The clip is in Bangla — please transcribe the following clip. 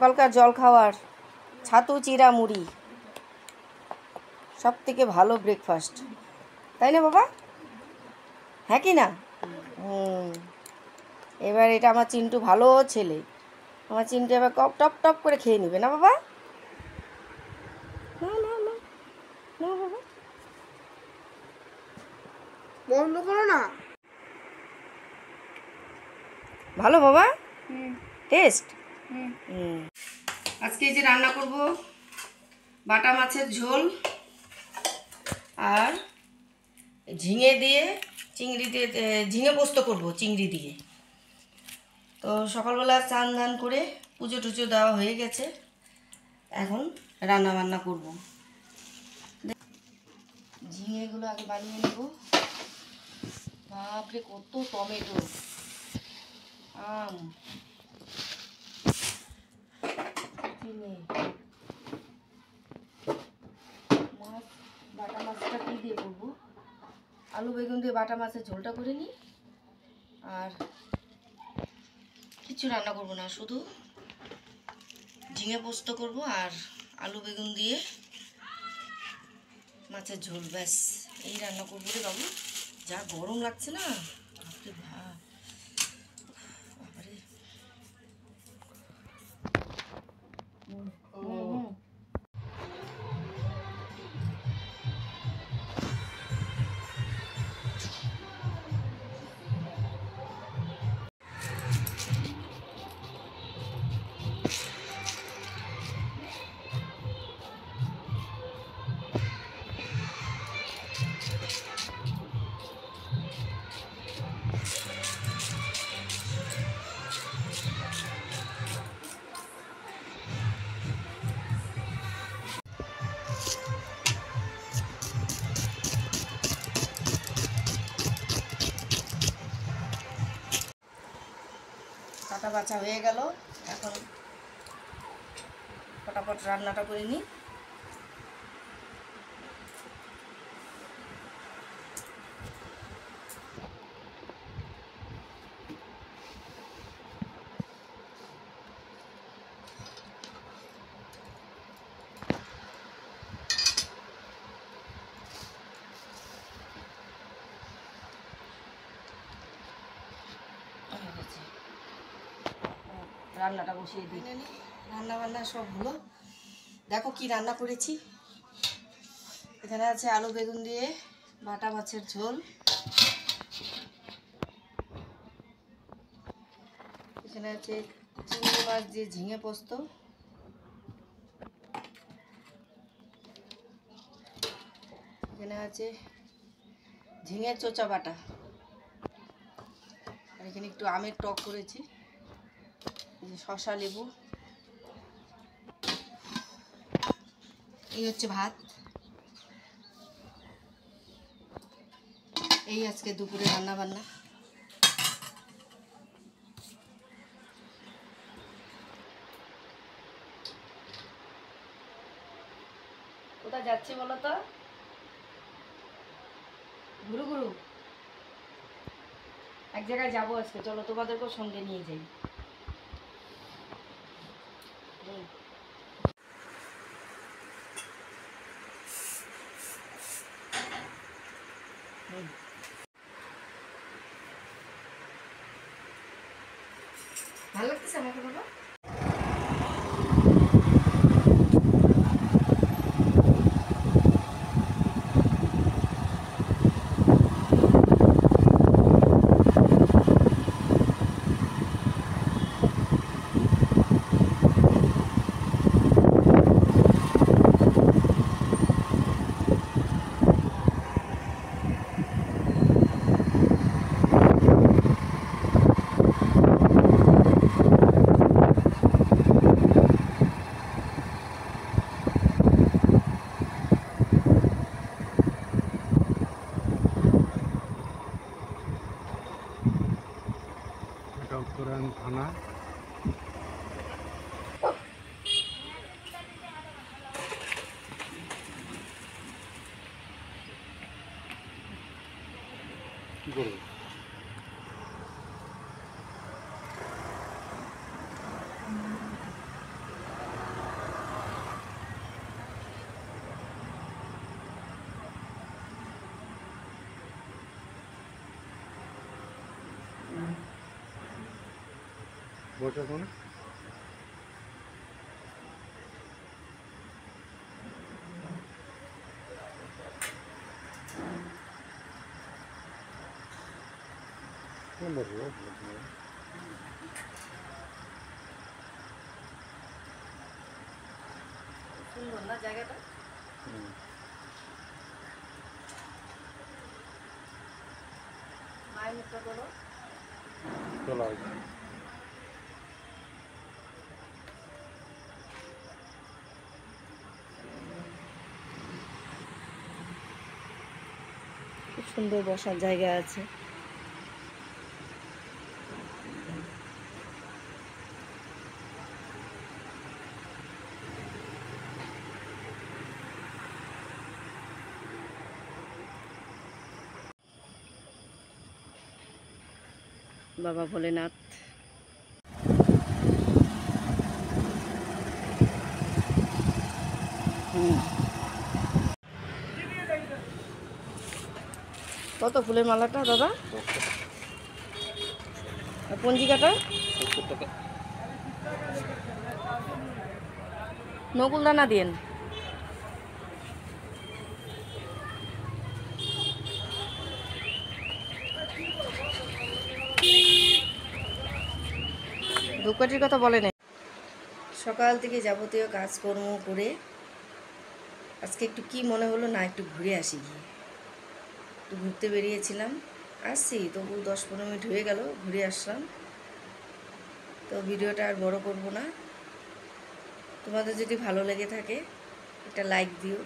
সকালকার জল খাওয়ার ছাতু চিরা মুড়ি সব থেকে ভালো ব্রেকফাস্ট, তাই না বাবা? হ্যাঁ কি না? এবার এটা আমার চিন্টু ভালো ছেলে, আমার চিন্টু এবার টপ টপ করে খেয়ে নেবে না বাবা? না না না না বাবা, বন্ধ করো না। ভালো বাবা, টেস্ট। আজকে এই যে রান্না করব বাটা মাছের ঝোল আর ঝিঙে দিয়ে চিংড়ি দিয়ে, ঝিঙে পোস্ত করব চিংড়ি দিয়ে। তো সকালবেলা চান ধান করে পুজো টুজো দেওয়া হয়ে গেছে, এখন রান্না বান্না করব। ঝিঙেগুলো আগে বানিয়ে নেব। বাপরে কত টমেটো, আম, চিনি, মাছ, বাটা মাছটা কী দিয়ে করবো? আলু বেগুন দিয়ে বাটা মাছের ঝোলটা করে নিই, আর কিছু রান্না করব না, শুধু ঝিঙে পোস্ত করব আর আলু বেগুন দিয়ে মাছের ঝোল, ব্যাস এই রান্না করবো রে বাবু। যা গরম লাগছে না, বাপরে বাপ, বাবারে। কাটা বাছা হয়ে গেল, এখন ফটাফট রান্নাটা করে নিই। রান্নাটা বসিয়ে দিই, রান্না বান্না সব হলো। দেখো কি রান্না করেছি। এখানে আছে আলু বেগুন দিয়ে বাটা মাছের ঝোল, এখানে আছে চিংড়ি মাছ দিয়ে ঝিঙে পোস্ত, এখানে আছে ঝিঙে চোচা বাটা, আর এখানে একটু আমের টক করেছি, এই যে শসা লেবু। এই হচ্ছে ভাত, এই আজকে দুপুরে রান্না বান্না। কোথায় যাচ্ছি বলো তো? ঘুরু ঘুরু এক জায়গায় যাবো আজকে, চলো তোমাদেরকেও সঙ্গে নিয়ে যাই। ভালো লাগতেছে আমাকে বাবা? উত্তরায়ণ থানা। কি করবো? বসে কোন বসবো সুন্দর না জায়গাটা? মায়ের মুখটা বলো। চলো আসবে খুব সুন্দর বসার জায়গা আছে। বাবা ভোলেনাথ। কত ফুলের মালাটা দাদা? আর পঞ্জিকাটা? 70 টাকা। নকুলদানা দিন। ধূপকাঠির কথা বলেন। সকাল থেকে যাবতীয় কাজকর্ম করে আজকে একটু কি মনে হলো না একটু ঘুরে আসি গিয়ে। একটু ঘুরতে বেরিয়েছিলাম, আসছি তবু 10-15 মিনিট হয়ে গেল ঘুরে আসলাম। তো ভিডিওটা আর বড় করব না। তোমাদের যদি ভালো লেগে থাকে একটা লাইক দিও।